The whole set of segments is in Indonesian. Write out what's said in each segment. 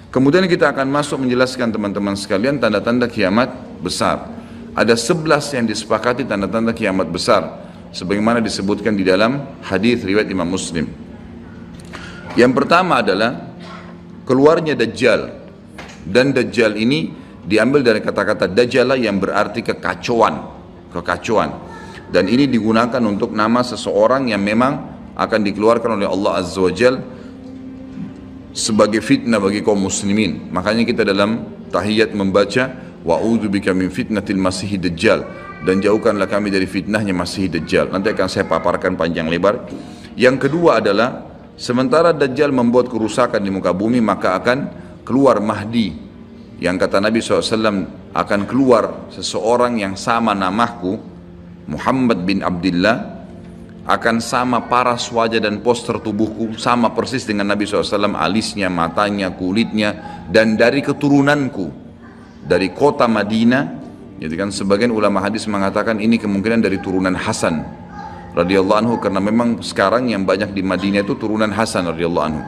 Kemudian kita akan masuk menjelaskan teman-teman sekalian tanda-tanda kiamat besar. Ada 11 yang disepakati tanda-tanda kiamat besar, sebagaimana disebutkan di dalam hadis riwayat Imam Muslim. Yang pertama adalah keluarnya Dajjal. Dan Dajjal ini diambil dari kata-kata Dajjala yang berarti kekacauan. Dan ini digunakan untuk nama seseorang yang memang akan dikeluarkan oleh Allah Azza wa Jal sebagai fitnah bagi kaum muslimin. Makanya kita dalam tahiyat membaca wa'udzubika min fitnatil masihid dajjal, dan jauhkanlah kami dari fitnahnya Masih Dajjal. Nanti akan saya paparkan panjang lebar. Yang kedua adalah sementara Dajjal membuat kerusakan di muka bumi, maka akan keluar Mahdi, yang kata Nabi SAW akan keluar seseorang yang sama namaku, Muhammad bin Abdullah, akan sama paras wajah dan poster tubuhku, sama persis dengan Nabi SAW, alisnya, matanya, kulitnya, dan dari keturunanku, dari kota Madinah. Jadi kan sebagian ulama hadis mengatakan ini kemungkinan dari turunan Hasan radhiyallahu anhu, karena memang sekarang yang banyak di Madinah itu turunan Hasan radhiyallahu anhu.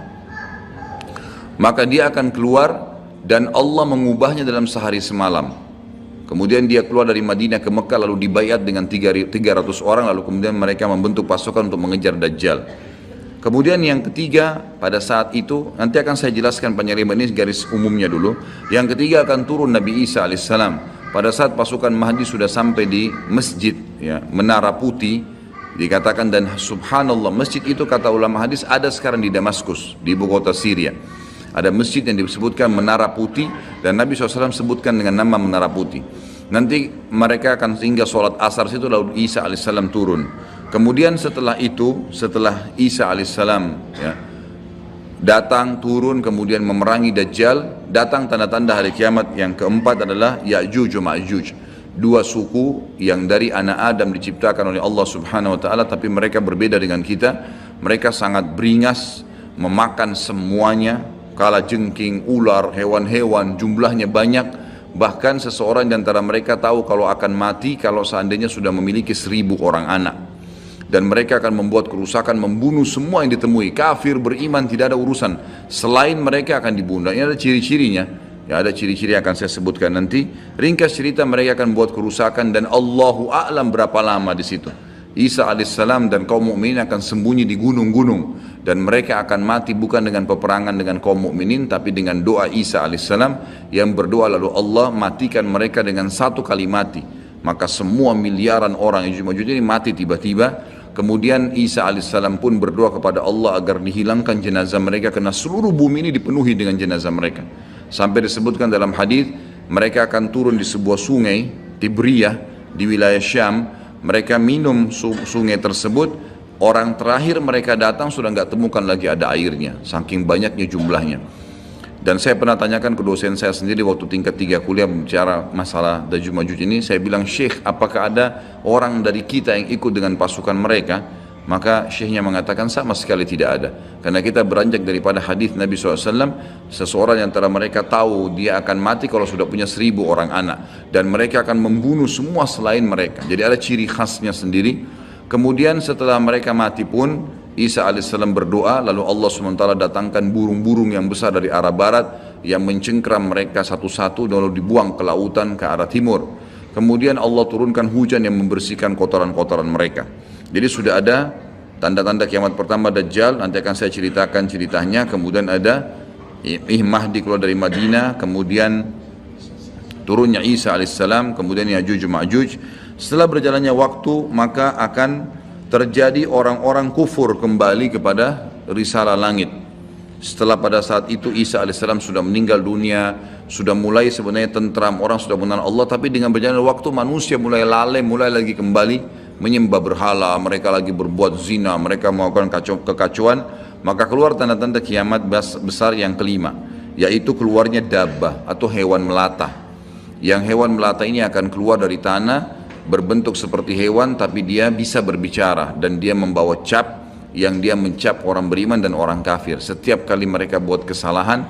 Maka dia akan keluar dan Allah mengubahnya dalam sehari semalam. Kemudian dia keluar dari Madinah ke Mekah, lalu dibaiat dengan 300 orang, lalu kemudian mereka membentuk pasukan untuk mengejar Dajjal. Kemudian yang ketiga, pada saat itu, nanti akan saya jelaskan panjang lebar, ini garis umumnya dulu. Yang ketiga akan turun Nabi Isa alaihissalam. Pada saat pasukan Mahdi sudah sampai di masjid, ya, Menara Putih, dikatakan, dan subhanallah, masjid itu kata ulama hadis ada sekarang di Damaskus, di ibu kota Syria. Ada masjid yang disebutkan Menara Putih, dan Nabi SAW sebutkan dengan nama Menara Putih. Nanti mereka akan singgah sholat asar situ, lalu Isa alaihissalam turun. Kemudian setelah itu, setelah Isa alaihissalam ya, datang turun kemudian memerangi Dajjal, datang tanda-tanda hari kiamat. Yang keempat adalah Ya'juj wa Ma'juj, dua suku yang dari anak Adam diciptakan oleh Allah Subhanahu wa taala, tapi mereka berbeda dengan kita. Mereka sangat beringas, memakan semuanya, kala jengking, ular, hewan-hewan, jumlahnya banyak. Bahkan seseorang di antara mereka tahu kalau akan mati kalau seandainya sudah memiliki 1000 orang anak. Dan mereka akan membuat kerusakan, membunuh semua yang ditemui. Kafir, beriman, tidak ada urusan. Selain mereka akan dibunuh. Ini ada ciri-cirinya. Ya, ada ciri-ciri yang akan saya sebutkan nanti. Ringkas cerita, mereka akan buat kerusakan dan Allahu a'lam berapa lama di situ. Isa alaihissalam dan kaum mukminin akan sembunyi di gunung-gunung, dan mereka akan mati bukan dengan peperangan dengan kaum mukminin, tapi dengan doa Isa alaihissalam yang berdoa, lalu Allah matikan mereka dengan satu kali mati. Maka semua miliaran orang yang Ya'juj ini mati tiba-tiba. Kemudian Isa alaihissalam pun berdoa kepada Allah agar dihilangkan jenazah mereka, karena seluruh bumi ini dipenuhi dengan jenazah mereka. Sampai disebutkan dalam hadis mereka akan turun di sebuah sungai Tibriyah di wilayah Syam. Mereka minum sungai tersebut, orang terakhir mereka datang sudah nggak temukan lagi ada airnya, saking banyaknya jumlahnya. Dan saya pernah tanyakan ke dosen saya sendiri waktu tingkat 3 kuliah bicara masalah Ya'juj Ma'juj ini, saya bilang, Syekh, apakah ada orang dari kita yang ikut dengan pasukan mereka? Maka syekhnya mengatakan sama sekali tidak ada, karena kita beranjak daripada hadis Nabi SAW, seseorang yang antara mereka tahu dia akan mati kalau sudah punya 1000 orang anak, dan mereka akan membunuh semua selain mereka. Jadi ada ciri khasnya sendiri. Kemudian setelah mereka mati pun Isa alaihissalam berdoa, lalu Allah SWT datangkan burung-burung yang besar dari arah barat yang mencengkram mereka satu-satu, lalu dibuang ke lautan ke arah timur. Kemudian Allah turunkan hujan yang membersihkan kotoran-kotoran mereka. Jadi sudah ada tanda-tanda kiamat pertama Dajjal, nanti akan saya ceritakan ceritanya. Kemudian ada Mahdi keluar dari Madinah, kemudian turunnya Isa alaihissalam, kemudian Ya'juj Ma'juj. Setelah berjalannya waktu, maka akan terjadi orang-orang kufur kembali kepada risalah langit. Setelah pada saat itu Isa alaihissalam sudah meninggal dunia, sudah mulai sebenarnya tentram, orang sudah mengenal Allah, tapi dengan berjalannya waktu manusia mulai lalai, mulai lagi kembali menyembah berhala, mereka lagi berbuat zina, mereka melakukan kekacauan. Maka keluar tanda-tanda kiamat besar yang kelima, yaitu keluarnya dabbah atau hewan melata. Yang hewan melata ini akan keluar dari tanah, berbentuk seperti hewan, tapi dia bisa berbicara, dan dia membawa cap yang dia mencap orang beriman dan orang kafir. Setiap kali mereka buat kesalahan,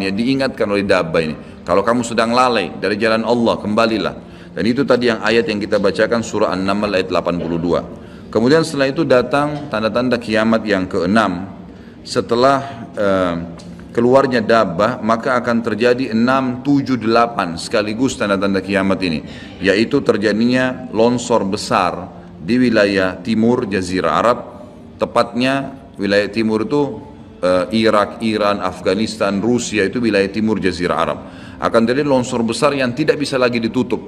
ya diingatkan oleh dabbah ini, kalau kamu sedang lalai dari jalan Allah, kembalilah. Dan itu tadi yang ayat yang kita bacakan, surah An-Naml ayat 82. Kemudian setelah itu datang tanda-tanda kiamat yang keenam. Setelah keluarnya dabbah, maka akan terjadi 6, 7, 8 sekaligus tanda-tanda kiamat ini, yaitu terjadinya longsor besar di wilayah timur Jazirah Arab, tepatnya wilayah timur itu Irak, Iran, Afghanistan, Rusia, itu wilayah timur Jazirah Arab. Akan terjadi longsor besar yang tidak bisa lagi ditutup.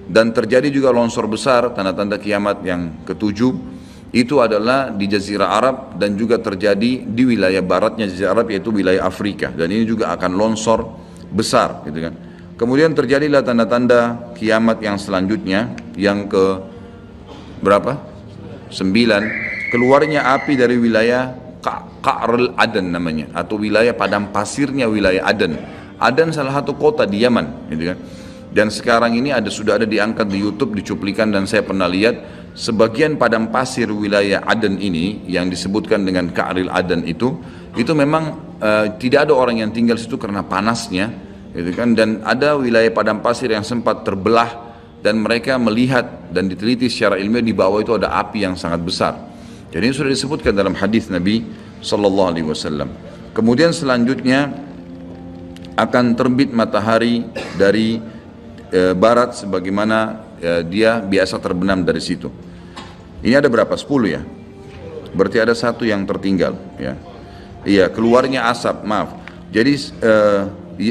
Dan terjadi juga longsor besar, tanda-tanda kiamat yang ketujuh, itu adalah di Jazirah Arab dan juga terjadi di wilayah baratnya Jazirah Arab, yaitu wilayah Afrika, dan ini juga akan longsor besar gitu kan. Kemudian terjadilah tanda-tanda kiamat yang selanjutnya, yang ke berapa? 9, keluarnya api dari wilayah Ka'rul Aden namanya, atau wilayah padang pasirnya wilayah Aden. Aden salah satu kota di Yaman gitu kan. Dan sekarang ini sudah ada diangkat di YouTube, dicuplikan, dan saya pernah lihat sebagian padang pasir wilayah Aden ini yang disebutkan dengan Ka'ril Aden itu memang tidak ada orang yang tinggal situ karena panasnya gitu kan. Dan ada wilayah padang pasir yang sempat terbelah, dan mereka melihat dan diteliti secara ilmiah di bawah itu ada api yang sangat besar. Jadi ini sudah disebutkan dalam hadis Nabi sallallahu alaihi wasallam. Kemudian selanjutnya akan terbit matahari dari barat sebagaimana dia biasa terbenam dari situ. Ini ada berapa? 10 ya? Berarti ada satu yang tertinggal ya. Iya, keluarnya asap, maaf. Jadi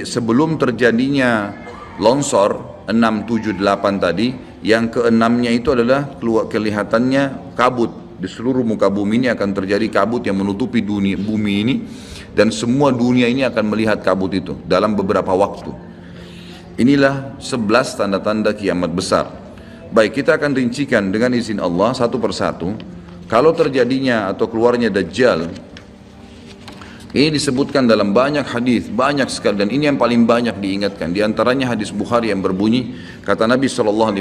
sebelum terjadinya longsor 6, 7, 8 tadi, yang keenamnya itu adalah kelihatannya kabut. Di seluruh muka bumi ini akan terjadi kabut yang menutupi bumi ini, dan semua dunia ini akan melihat kabut itu dalam beberapa waktu. Inilah 11 tanda-tanda kiamat besar. Baik, kita akan rincikan dengan izin Allah satu persatu. Kalau terjadinya atau keluarnya Dajjal, ini disebutkan dalam banyak hadis, banyak sekali, dan ini yang paling banyak diingatkan. Di antaranya hadis Bukhari yang berbunyi, kata Nabi SAW,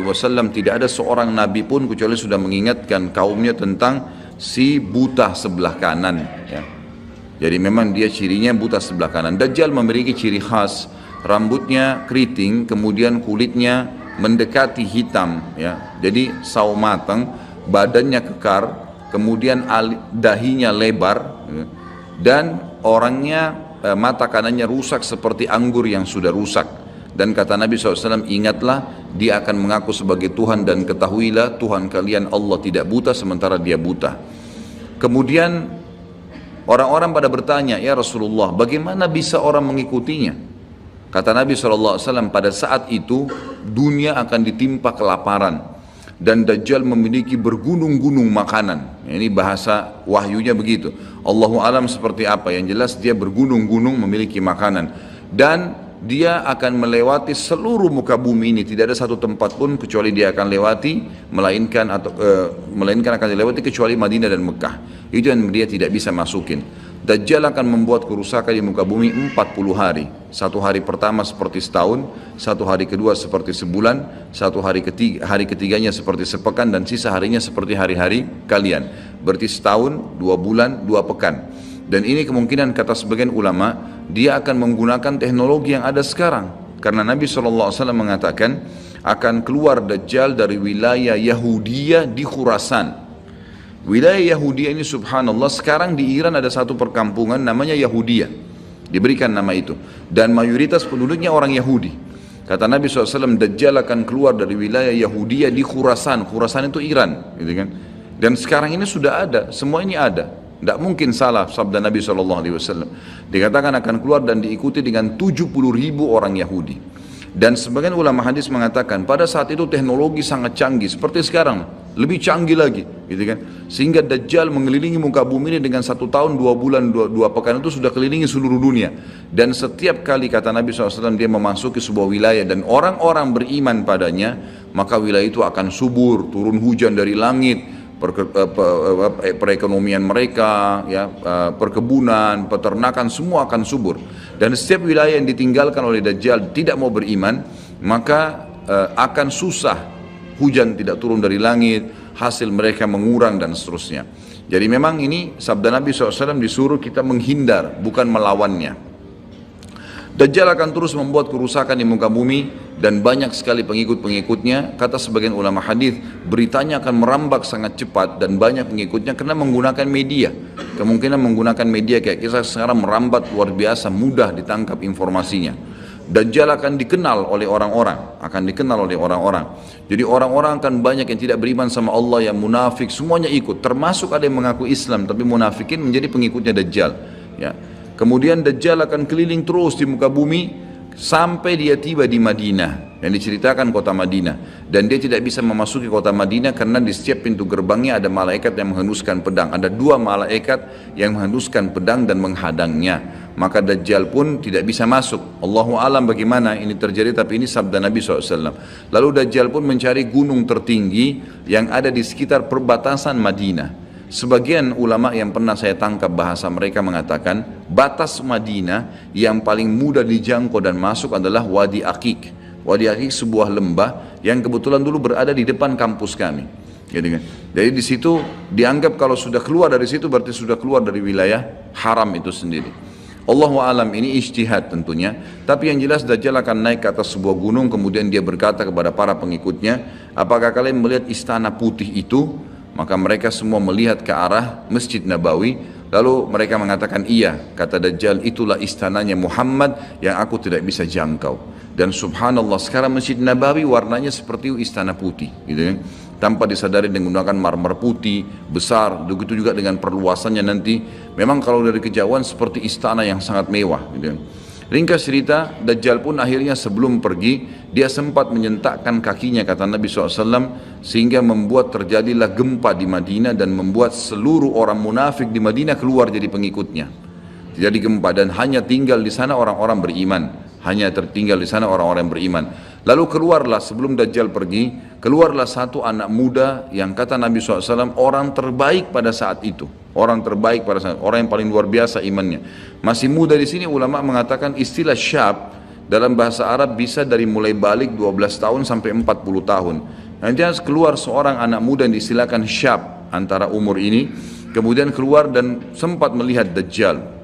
tidak ada seorang Nabi pun kecuali sudah mengingatkan kaumnya tentang si buta sebelah kanan ya. Jadi memang dia cirinya buta sebelah kanan. Dajjal memiliki ciri khas, rambutnya keriting, kemudian kulitnya mendekati hitam ya. Jadi sawo matang, badannya kekar, kemudian dahinya lebar ya. Dan orangnya mata kanannya rusak seperti anggur yang sudah rusak. Dan kata Nabi SAW, ingatlah dia akan mengaku sebagai Tuhan, dan ketahuilah Tuhan kalian Allah tidak buta sementara dia buta. Kemudian orang-orang pada bertanya, ya Rasulullah, bagaimana bisa orang mengikutinya? Kata Nabi SAW, pada saat itu dunia akan ditimpa kelaparan, dan Dajjal memiliki bergunung-gunung makanan. Ini bahasa wahyunya begitu. Allahu alam seperti apa, yang jelas dia bergunung-gunung memiliki makanan, dan dia akan melewati seluruh muka bumi ini. Tidak ada satu tempat pun kecuali dia akan lewati, melainkan akan dilewati kecuali Madinah dan Mekah. Itu yang dia tidak bisa masukin. Dajjal akan membuat kerusakan di muka bumi 40 hari. Satu hari pertama seperti setahun, satu hari kedua seperti sebulan, satu hari ketiganya seperti sepekan, dan sisa harinya seperti hari-hari kalian. Berarti setahun, 2 bulan, 2 pekan. Dan ini kemungkinan kata sebagian ulama, dia akan menggunakan teknologi yang ada sekarang. Karena Nabi SAW mengatakan akan keluar Dajjal dari wilayah Yahudiyah di Khurasan. Wilayah Yahudiyah ini subhanallah, sekarang di Iran ada satu perkampungan namanya Yahudiyah, diberikan nama itu, dan mayoritas penduduknya orang Yahudi. Kata Nabi SAW, Dajjal akan keluar dari wilayah Yahudiyah di Khurasan. Khurasan itu Iran gitu kan. Dan sekarang ini sudah ada, semua ini ada. Tidak mungkin salah sabda Nabi SAW. Dikatakan akan keluar dan diikuti dengan 70.000 orang Yahudi. Dan sebagian ulama hadis mengatakan pada saat itu teknologi sangat canggih seperti sekarang, lebih canggih lagi, gitu kan? Sehingga Dajjal mengelilingi muka bumi ini dengan 1 tahun 2 bulan 2 pekan itu sudah kelilingi seluruh dunia. Dan setiap kali kata Nabi SAW dia memasuki sebuah wilayah dan orang-orang beriman padanya, maka wilayah itu akan subur, turun hujan dari langit. Perekonomian mereka, ya, perkebunan, peternakan, semua akan subur. Dan setiap wilayah yang ditinggalkan oleh Dajjal tidak mau beriman, maka akan susah, hujan tidak turun dari langit, hasil mereka mengurang dan seterusnya. Jadi memang ini sabda Nabi SAW, disuruh kita menghindar, bukan melawannya. Dajjal akan terus membuat kerusakan di muka bumi dan banyak sekali pengikut-pengikutnya. Kata sebagian ulama hadis, beritanya akan merambak sangat cepat dan banyak pengikutnya karena menggunakan media. Kemungkinan menggunakan media kayak kisah sekarang merambat luar biasa, mudah ditangkap informasinya. Dajjal akan dikenal oleh orang-orang, Jadi orang-orang akan banyak yang tidak beriman sama Allah, yang munafik, semuanya ikut. Termasuk ada yang mengaku Islam tapi munafikin menjadi pengikutnya Dajjal. Ya. Kemudian Dajjal akan keliling terus di muka bumi sampai dia tiba di Madinah, yang diceritakan kota Madinah, dan dia tidak bisa memasuki kota Madinah karena di setiap pintu gerbangnya ada malaikat yang menghunuskan pedang. Ada 2 malaikat yang menghunuskan pedang dan menghadangnya, maka Dajjal pun tidak bisa masuk. Allahu alam bagaimana ini terjadi, tapi ini sabda Nabi SAW. Lalu Dajjal pun mencari gunung tertinggi yang ada di sekitar perbatasan Madinah. Sebagian ulama yang pernah saya tangkap bahasa mereka mengatakan batas Madinah yang paling mudah dijangkau dan masuk adalah Wadi Aqiq. Wadi Aqiq sebuah lembah yang kebetulan dulu berada di depan kampus kami. Gitu kan. Jadi di situ dianggap kalau sudah keluar dari situ berarti sudah keluar dari wilayah haram itu sendiri. Allahu alam, ini ijtihad tentunya, tapi yang jelas Dajjal akan naik ke atas sebuah gunung, kemudian dia berkata kepada para pengikutnya, apakah kalian melihat istana putih itu? Maka mereka semua melihat ke arah Masjid Nabawi, lalu mereka mengatakan iya. Kata Dajjal, itulah istananya Muhammad yang aku tidak bisa jangkau. Dan subhanallah sekarang Masjid Nabawi warnanya seperti istana putih, gitu kan? Tanpa disadari dengan menggunakan marmer putih besar, begitu juga dengan perluasannya nanti. Memang kalau dari kejauhan seperti istana yang sangat mewah, gitu kan? Ringkas cerita, Dajjal pun akhirnya sebelum pergi, dia sempat menyentakkan kakinya, kata Nabi SAW, sehingga membuat terjadilah gempa di Madinah dan membuat seluruh orang munafik di Madinah keluar jadi pengikutnya. Jadi gempa dan hanya tinggal di sana orang-orang beriman. Hanya tertinggal di sana orang-orang yang beriman. Lalu keluarlah sebelum Dajjal pergi, keluarlah satu anak muda yang kata Nabi SAW orang terbaik pada saat itu. Orang terbaik pada saat, orang yang paling luar biasa imannya. Masih muda di sini ulama mengatakan istilah syab dalam bahasa Arab bisa dari mulai balik 12 tahun sampai 40 tahun. Nanti keluar seorang anak muda yang diistilahkan syab antara umur ini, kemudian keluar dan sempat melihat Dajjal.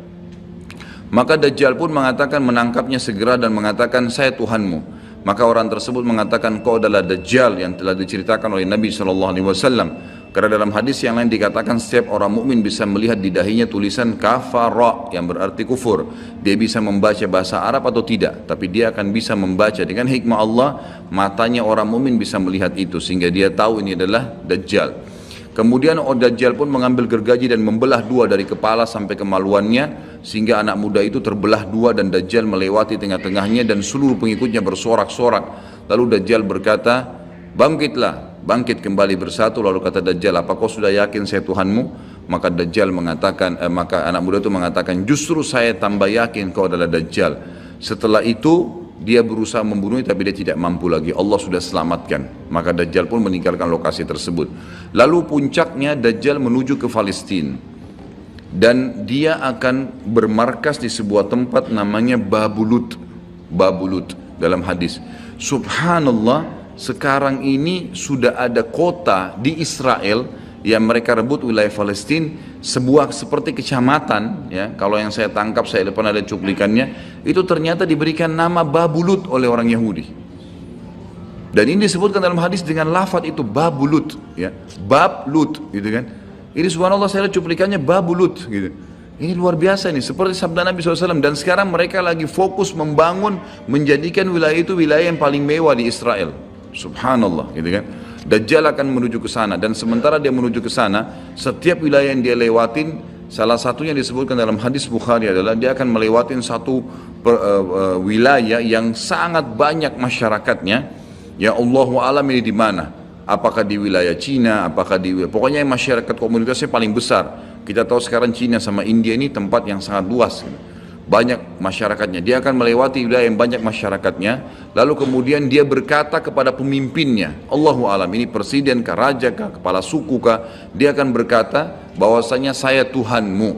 Maka Dajjal pun mengatakan menangkapnya segera dan mengatakan saya Tuhanmu. Maka orang tersebut mengatakan kau adalah Dajjal yang telah diceritakan oleh Nabi SAW. Karena dalam hadis yang lain dikatakan setiap orang mukmin bisa melihat di dahinya tulisan kafara yang berarti kufur. Dia bisa membaca bahasa Arab atau tidak, tapi dia akan bisa membaca dengan hikmah Allah. Matanya orang mukmin bisa melihat itu sehingga dia tahu ini adalah Dajjal. Kemudian Dajjal pun mengambil gergaji dan membelah 2 dari kepala sampai kemaluannya, sehingga anak muda itu terbelah 2 dan Dajjal melewati tengah-tengahnya dan seluruh pengikutnya bersorak-sorak. Lalu Dajjal berkata, bangkitlah, bangkit kembali bersatu. Lalu kata Dajjal, apa kau sudah yakin saya Tuhanmu? Maka Dajjal mengatakan, maka anak muda itu mengatakan, justru saya tambah yakin kau adalah Dajjal. Setelah itu dia berusaha membunuhnya tapi dia tidak mampu lagi. Allah sudah selamatkan. Maka Dajjal pun meninggalkan lokasi tersebut. Lalu puncaknya Dajjal menuju ke Palestina. Dan dia akan bermarkas di sebuah tempat namanya Babulut. Babulut dalam hadis. Subhanallah, sekarang ini sudah ada kota di Israel yang mereka rebut wilayah Palestina, sebuah seperti kecamatan, ya, kalau yang saya tangkap, saya depan ada cuplikannya, itu ternyata diberikan nama Babulut oleh orang Yahudi. Dan ini disebutkan dalam hadis dengan lafaz itu Babulut, ya, Bablut, gitu kan. Ini subhanallah saya lihat cuplikannya Babulut, gitu. Ini luar biasa nih, seperti sabda Nabi SAW. Dan sekarang mereka lagi fokus membangun, menjadikan wilayah itu wilayah yang paling mewah di Israel. Subhanallah, gitu kan. Dajjal akan menuju ke sana, dan sementara dia menuju ke sana, setiap wilayah yang dia lewatin, salah satunya disebutkan dalam hadis Bukhari adalah dia akan melewatin satu wilayah yang sangat banyak masyarakatnya. Ya Allahu alam ini di mana? Apakah di wilayah Cina? Apakah di pokoknya masyarakat komunitasnya paling besar. Kita tahu sekarang Cina sama India ini tempat yang sangat luas. Banyak masyarakatnya, dia akan melewati wilayah yang banyak masyarakatnya, lalu kemudian dia berkata kepada pemimpinnya, Allahu alam, ini presiden kah, raja kah, kepala suku kah, dia akan berkata bahwasanya saya Tuhanmu.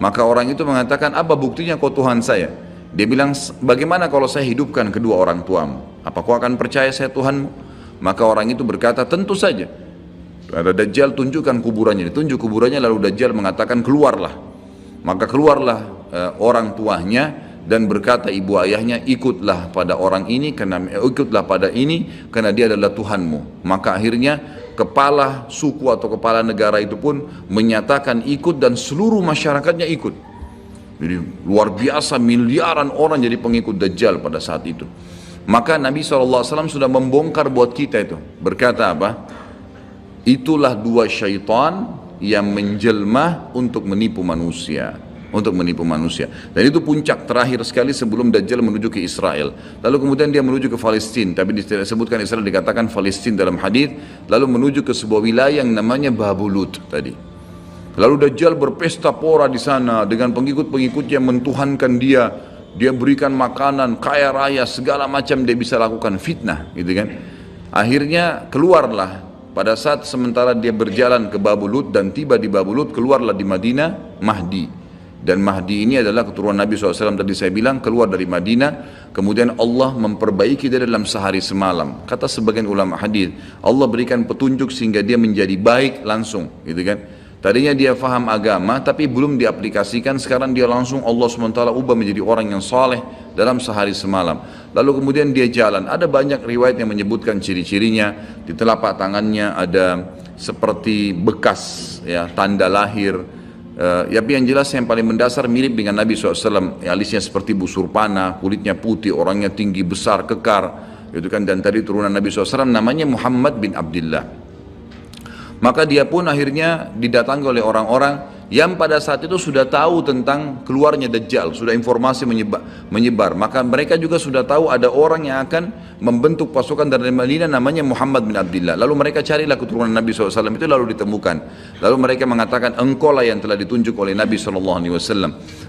Maka orang itu mengatakan, apa buktinya kau Tuhan saya? Dia bilang, bagaimana kalau saya hidupkan kedua orang tuamu? Apa kau akan percaya saya Tuhanmu? Maka orang itu berkata, tentu saja. Ada Dajjal, tunjukkan kuburannya. Ditunjuk kuburannya, lalu Dajjal mengatakan, keluarlah. Maka keluarlah orang tuanya dan berkata ibu ayahnya, ikutlah pada orang ini ikutlah pada ini karena dia adalah Tuhanmu. Maka akhirnya kepala suku atau kepala negara itu pun menyatakan ikut dan seluruh masyarakatnya ikut. Jadi luar biasa, miliaran orang jadi pengikut Dajjal pada saat itu. Maka Nabi SAW sudah membongkar buat kita itu, berkata apa? Itulah dua syaitan yang menjelma untuk menipu manusia, dan itu puncak terakhir sekali sebelum Dajjal menuju ke Israel. Lalu kemudian dia menuju ke Palestina, tapi disebutkan Israel, dikatakan Palestina dalam hadis. Lalu menuju ke sebuah wilayah yang namanya Babulut tadi. Lalu Dajjal berpesta pora di sana dengan pengikut-pengikutnya, mentuhankan dia berikan makanan, kaya raya, segala macam dia bisa lakukan, fitnah gitu kan. Akhirnya keluarlah pada saat sementara dia berjalan ke Babulut dan tiba di Babulut, keluarlah di Madinah Mahdi. Dan Mahdi ini adalah keturunan Nabi SAW tadi saya bilang, keluar dari Madinah. Kemudian Allah memperbaiki dia dalam sehari semalam. Kata sebagian ulama hadis, Allah berikan petunjuk sehingga dia menjadi baik langsung gitu kan. Tadinya dia faham agama tapi belum diaplikasikan, sekarang dia langsung Allah SWT ubah menjadi orang yang saleh dalam sehari semalam. Lalu kemudian dia jalan, ada banyak riwayat yang menyebutkan ciri-cirinya. Di telapak tangannya ada seperti bekas ya, tanda lahir. Tapi yang jelas yang paling mendasar mirip dengan Nabi SAW, alisnya seperti busur panah, kulitnya putih, orangnya tinggi besar, kekar gitu kan. Dan tadi turunan Nabi SAW namanya Muhammad bin Abdullah. Maka dia pun akhirnya didatangi oleh orang-orang yang pada saat itu sudah tahu tentang keluarnya Dajjal, sudah informasi menyebar. Maka mereka juga sudah tahu ada orang yang akan membentuk pasukan dari Madinah namanya Muhammad bin Abdullah. Lalu mereka carilah keturunan Nabi SAW itu, lalu ditemukan. Lalu mereka mengatakan, engkau lah yang telah ditunjuk oleh Nabi SAW.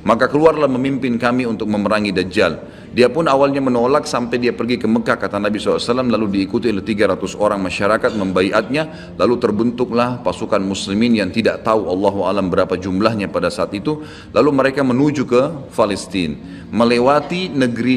Maka keluarlah memimpin kami untuk memerangi Dajjal. Dia pun awalnya menolak sampai dia pergi ke Mekah, kata Nabi SAW, lalu diikuti oleh 300 orang masyarakat membaiatnya. Lalu terbentuklah pasukan muslimin yang tidak tahu Allahu alam berapa jumlahnya pada saat itu. Lalu mereka menuju ke Palestina, melewati negeri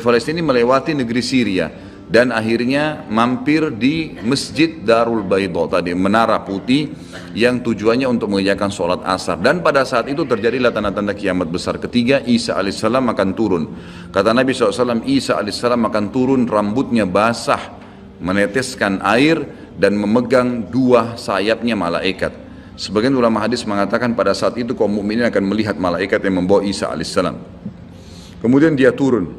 Palestina, melewati negeri Syria, dan akhirnya mampir di Masjid Darul Baidha tadi, menara putih yang tujuannya untuk mengerjakan sholat asar. Dan pada saat itu terjadilah tanda-tanda kiamat besar ketiga. Isa alaihissalam akan turun. Kata Nabi SAW, Isa alaihissalam akan turun, rambutnya basah, meneteskan air dan memegang dua sayapnya malaikat. Sebagian ulama hadis mengatakan pada saat itu kaum mukminin akan melihat malaikat yang membawa Isa alaihissalam. Kemudian dia turun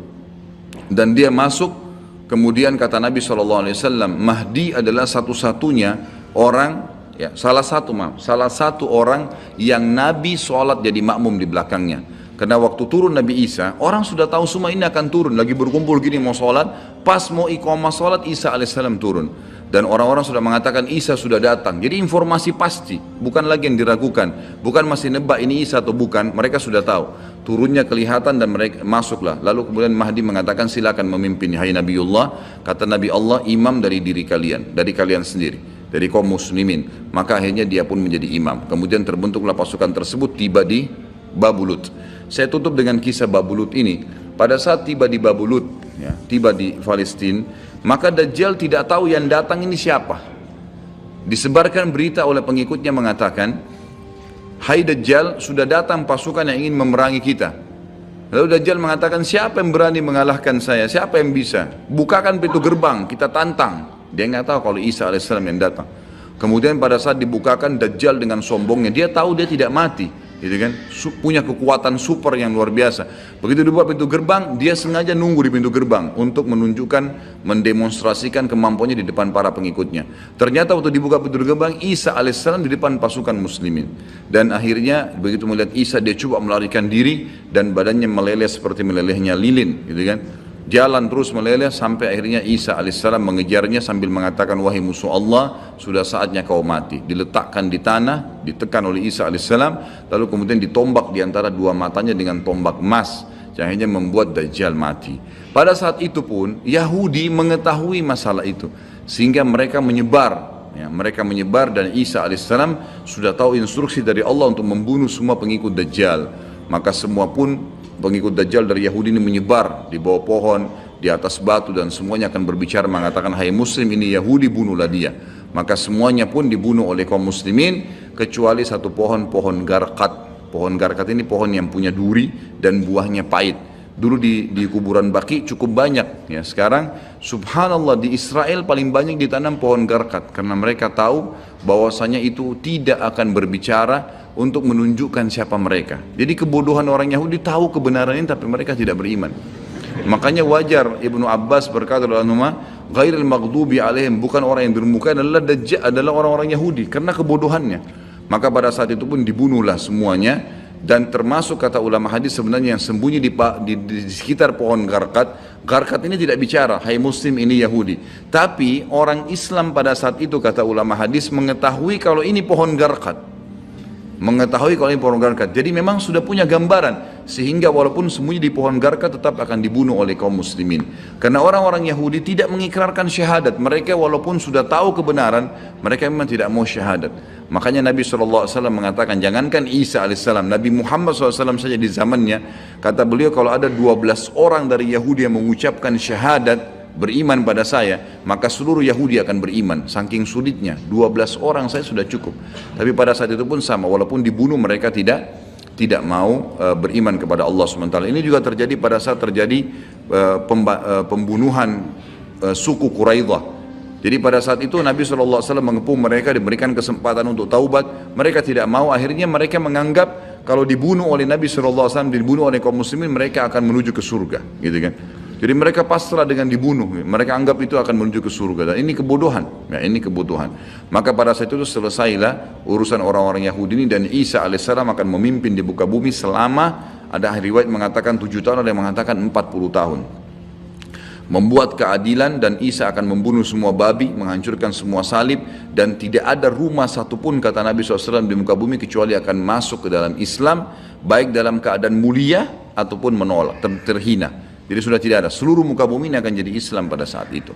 dan dia masuk. Kemudian kata Nabi SAW, Mahdi adalah satu-satunya orang, ya, salah satu orang yang Nabi sholat jadi makmum di belakangnya. Karena waktu turun Nabi Isa, orang sudah tahu semua ini akan turun, lagi berkumpul gini mau sholat, pas mau iqamah sholat Isa alaihissalam turun. Dan orang-orang sudah mengatakan Isa sudah datang. Jadi informasi pasti, bukan lagi yang diragukan, bukan masih nebak ini Isa atau bukan, mereka sudah tahu. Turunnya kelihatan dan mereka masuklah. Lalu kemudian Mahdi mengatakan, silakan memimpin hai Nabiullah. Kata Nabi Allah, imam dari diri kalian, dari kalian sendiri, dari kaum muslimin. Maka akhirnya dia pun menjadi imam. Kemudian terbentuklah pasukan tersebut, tiba di Babulut. Saya tutup dengan kisah Babulut ini. Pada saat tiba di Babulut, ya, tiba di Palestina, maka Dajjal tidak tahu yang datang ini siapa. Disebarkan berita oleh pengikutnya mengatakan, hai Dajjal, sudah datang pasukan yang ingin memerangi kita. Lalu Dajjal mengatakan, siapa yang berani mengalahkan saya? Siapa yang bisa? Bukakan pintu gerbang, kita tantang. Dia nggak tahu kalau Isa alaihissalam yang datang. Kemudian pada saat dibukakan, Dajjal dengan sombongnya, dia tahu dia tidak mati, gitu kan? Punya kekuatan super yang luar biasa. Begitu dibuka pintu gerbang, dia sengaja nunggu di pintu gerbang untuk menunjukkan, mendemonstrasikan kemampuannya di depan para pengikutnya. Ternyata waktu dibuka pintu gerbang, Isa alaihissalam di depan pasukan muslimin. Dan akhirnya begitu melihat Isa, dia coba melarikan diri dan badannya meleleh seperti melelehnya lilin, gitu kan? Jalan terus meleleh sampai akhirnya Isa alaihissalam mengejarnya sambil mengatakan, wahai musuh Allah, sudah saatnya kau mati. Diletakkan di tanah, ditekan oleh Isa alaihissalam, lalu kemudian ditombak di antara dua matanya dengan tombak emas, yang akhirnya membuat Dajjal mati. Pada saat itu pun Yahudi mengetahui masalah itu, sehingga mereka menyebar. Ya, mereka menyebar dan Isa alaihissalam sudah tahu instruksi dari Allah untuk membunuh semua pengikut Dajjal. Maka semua pun pengikut Dajjal dari Yahudi ini menyebar di bawah pohon, di atas batu, dan semuanya akan berbicara mengatakan, hai muslim, ini Yahudi, bunuhlah dia. Maka semuanya pun dibunuh oleh kaum muslimin kecuali satu pohon, pohon garkat. Pohon garkat ini pohon yang punya duri dan buahnya pahit. Dulu di kuburan Baqi cukup banyak, ya. Sekarang subhanallah di Israel paling banyak ditanam pohon garkat karena mereka tahu bahwasanya itu tidak akan berbicara untuk menunjukkan siapa mereka. Jadi kebodohan orang Yahudi tahu kebenaran ini tapi mereka tidak beriman. Makanya wajar Ibnu Abbas berkata dalam nama ghairil maghdubi alaihim, bukan orang yang bermuka adalah orang-orang Yahudi karena kebodohannya. Maka pada saat itu pun dibunuhlah semuanya. Dan termasuk kata ulama hadis sebenarnya yang sembunyi di sekitar pohon garkat. Garkat ini tidak bicara, hai muslim ini Yahudi. Tapi orang Islam pada saat itu kata ulama hadis mengetahui kalau ini pohon garkat. Mengetahui kalau ini pohon garkat. Jadi memang sudah punya gambaran. Sehingga walaupun sembunyi di pohon garkat tetap akan dibunuh oleh kaum muslimin. Karena orang-orang Yahudi tidak mengikrarkan syahadat. Mereka walaupun sudah tahu kebenaran, mereka memang tidak mau syahadat. Makanya Nabi SAW mengatakan, jangankan Isa AS, Nabi Muhammad SAW saja di zamannya, kata beliau kalau ada 12 orang dari Yahudi yang mengucapkan syahadat, beriman pada saya, maka seluruh Yahudi akan beriman. Saking sulitnya, 12 orang saya sudah cukup. Tapi pada saat itu pun sama, walaupun dibunuh mereka tidak mau beriman kepada Allah SWT. Ini juga terjadi pada saat terjadi pembunuhan suku Quraidah. Jadi pada saat itu Nabi SAW mengepung mereka, diberikan kesempatan untuk taubat. Mereka tidak mau, akhirnya mereka menganggap kalau dibunuh oleh Nabi SAW, dibunuh oleh kaum muslimin, mereka akan menuju ke surga, gitu kan. Jadi mereka pasrah dengan dibunuh, mereka anggap itu akan menuju ke surga. Dan ini kebodohan, ya, ini kebodohan. Maka pada saat itu selesailah urusan orang-orang Yahudi ini, dan Isa AS akan memimpin di muka bumi selama, ada riwayat mengatakan 7 tahun, ada yang mengatakan 40 tahun. Membuat keadilan, dan Isa akan membunuh semua babi, menghancurkan semua salib, dan tidak ada rumah satupun kata Nabi SAW di muka bumi kecuali akan masuk ke dalam Islam, baik dalam keadaan mulia ataupun menolak, terhina. Jadi sudah tidak ada, seluruh muka bumi ini akan jadi Islam pada saat itu.